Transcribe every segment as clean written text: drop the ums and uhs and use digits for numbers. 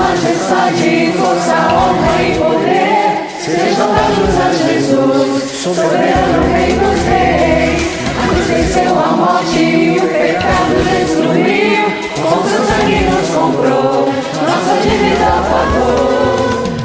majestade, força, honra e poder sejam dados a Jesus, soberano Rei dos Reis. A cruz venceu a morte e o pecado destruiu, com seu sangue nos comprou, nossa dívida pagou.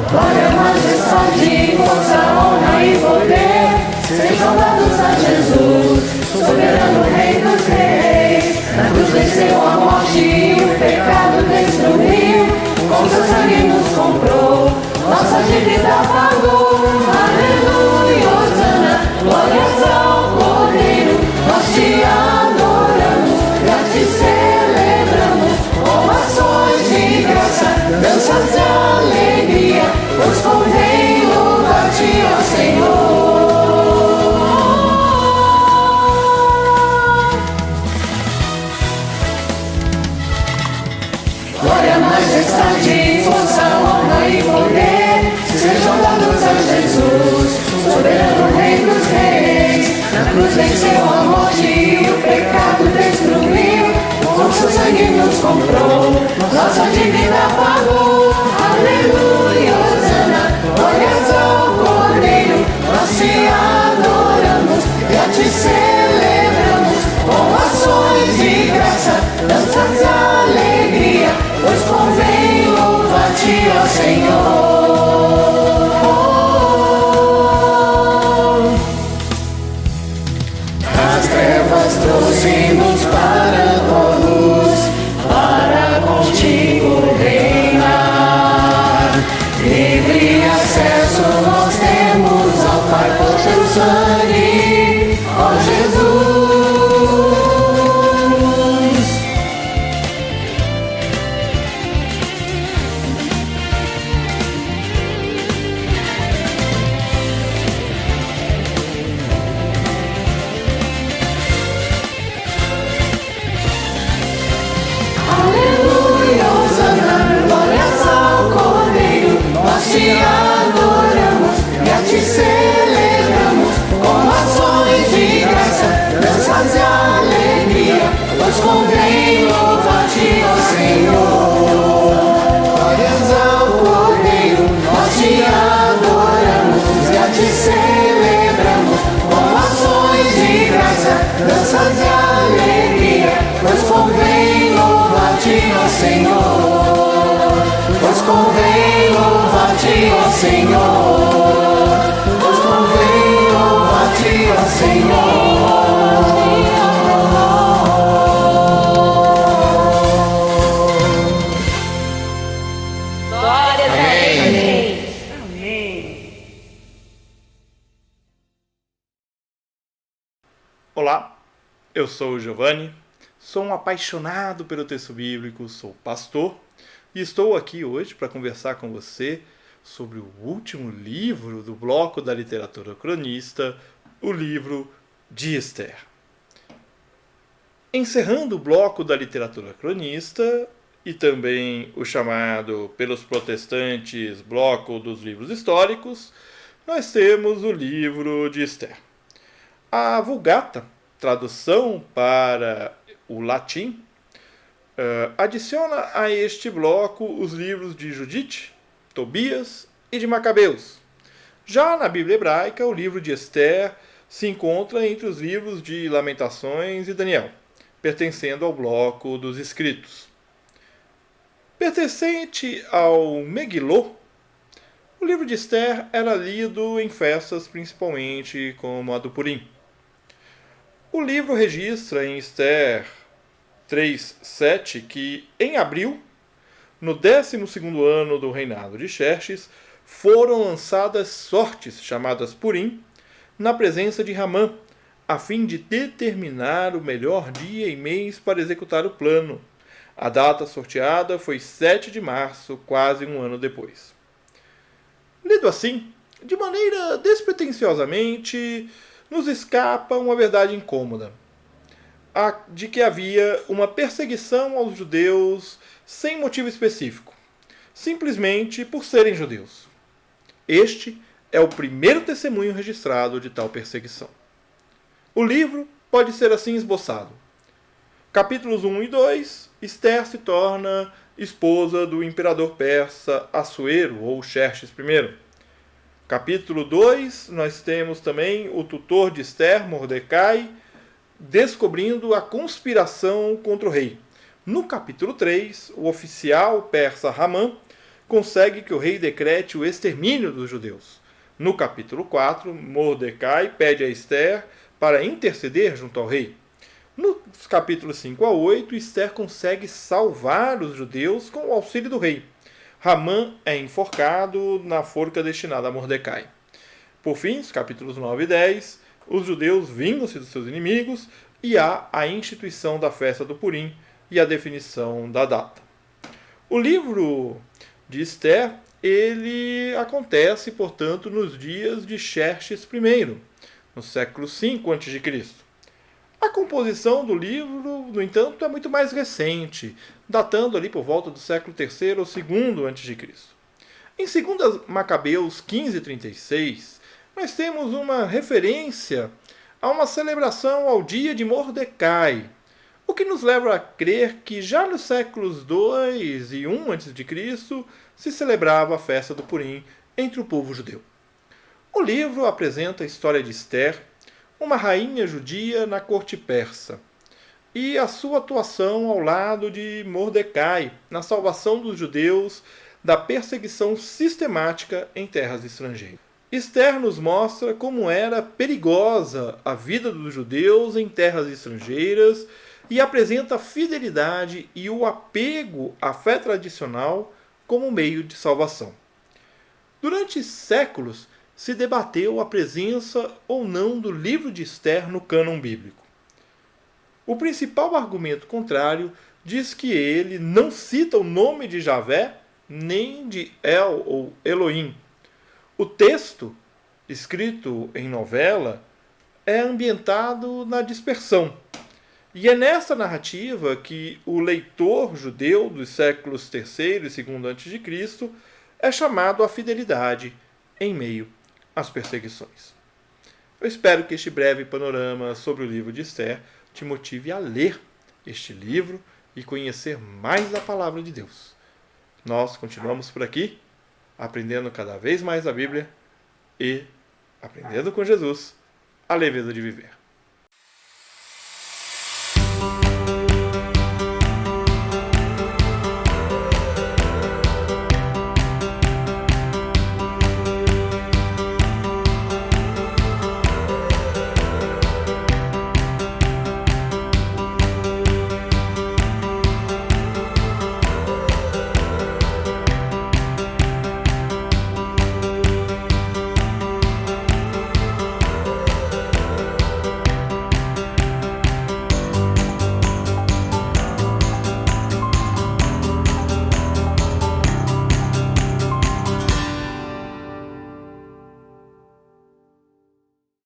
Glória, majestade, força, honra e poder sejam dados a Jesus, soberano Rei dos Reis. A cruz venceu a morte e o pecado destruiu, com seu sangue nos comprou, nossa dívida pagou. Aleluia, Hosana, glórias ao Cordeiro. Nós te adoramos, já te celebramos, com ações de graça, danças de alegria, pois convém louvar-te, ó Senhor. Glória, majestade, força, honra e poder sejam dados a Jesus, soberano Rei dos Reis. Na cruz venceu a morte e o pecado destruiu, com seu sangue nos comprou, nossa dívida pagou. Aleluia, Hosana, glórias ao Cordeiro. Nós te adoramos, já te celebramos, com ações de graça, danças de alegria, pois convém louvar-te, ó Senhor. Das trevas trouxe-nos para a tua luz, para contigo reinar. Livre acesso nós temos ao Pai por teu sangue, ó Jesus. Aleluia, Hosana, glórias ao Cordeiro. Nós te adoramos, já te celebramos, com ações de graça, danças de alegria, pois convém louvar-te, ó Senhor. Glórias ao Cordeiro. Nós te adoramos, já te celebramos, com ações de graça, danças de alegria, pois convém louvar-te, ó Senhor. Pois convém louvar-te, ó Senhor. Pois convém louvar-te, ó Senhor. Glória a Deus. Olá, eu sou o Giovanni, sou um apaixonado pelo texto bíblico, sou pastor e estou aqui hoje para conversar com você sobre o último livro do bloco da literatura cronista, o livro de Esther. Encerrando o bloco da literatura cronista e também o chamado pelos protestantes bloco dos livros históricos, nós temos o livro de Esther. A Vulgata, tradução para o latim, adiciona a este bloco os livros de Judite, Tobias e de Macabeus. Já na Bíblia hebraica, o livro de Esther se encontra entre os livros de Lamentações e Daniel, pertencendo ao bloco dos escritos. Pertencente ao Megilô, o livro de Esther era lido em festas, principalmente como a do Purim. O livro registra em Esther 3:7 que, em abril, no 12º ano do reinado de Xerxes, foram lançadas sortes, chamadas Purim, na presença de Ramã, a fim de determinar o melhor dia e mês para executar o plano. A data sorteada foi 7 de março, quase um ano depois. Lido assim, de maneira despretensiosamente, nos escapa uma verdade incômoda, a de que havia uma perseguição aos judeus sem motivo específico, simplesmente por serem judeus. Este é o primeiro testemunho registrado de tal perseguição. O livro pode ser assim esboçado. Capítulos 1 e 2, Esther se torna esposa do imperador persa Assuero, ou Xerxes I. Capítulo 2, nós temos também o tutor de Esther, Mordecai, descobrindo a conspiração contra o rei. No capítulo 3, o oficial persa Haman consegue que o rei decrete o extermínio dos judeus. No capítulo 4, Mordecai pede a Esther para interceder junto ao rei. Nos capítulos 5 a 8, Esther consegue salvar os judeus com o auxílio do rei. Haman é enforcado na forca destinada a Mordecai. Por fim, os capítulos 9 e 10, os judeus vingam-se dos seus inimigos e há a instituição da festa do Purim e a definição da data. O livro de Esther, ele acontece, portanto, nos dias de Xerxes I, no século V a.C. A composição do livro, no entanto, é muito mais recente, datando ali por volta do século III ou II a.C. Em 2 Macabeus 15:36, nós temos uma referência a uma celebração ao dia de Mordecai, o que nos leva a crer que já nos séculos II e I a.C. se celebrava a festa do Purim entre o povo judeu. O livro apresenta a história de Esther, uma rainha judia na corte persa, e a sua atuação ao lado de Mordecai na salvação dos judeus da perseguição sistemática em terras estrangeiras. Esther nos mostra como era perigosa a vida dos judeus em terras estrangeiras e apresenta a fidelidade e o apego à fé tradicional como meio de salvação. Durante séculos, se debateu a presença ou não do livro de Esther no cânon bíblico. O principal argumento contrário diz que ele não cita o nome de Javé nem de El ou Elohim. O texto, escrito em novela, é ambientado na dispersão. E é nessa narrativa que o leitor judeu dos séculos III e II a.C. é chamado à fidelidade em meio às perseguições. Eu espero que este breve panorama sobre o livro de Esther te motive a ler este livro e conhecer mais da palavra de Deus. Nós continuamos por aqui, aprendendo cada vez mais a Bíblia e aprendendo com Jesus a leveza de viver.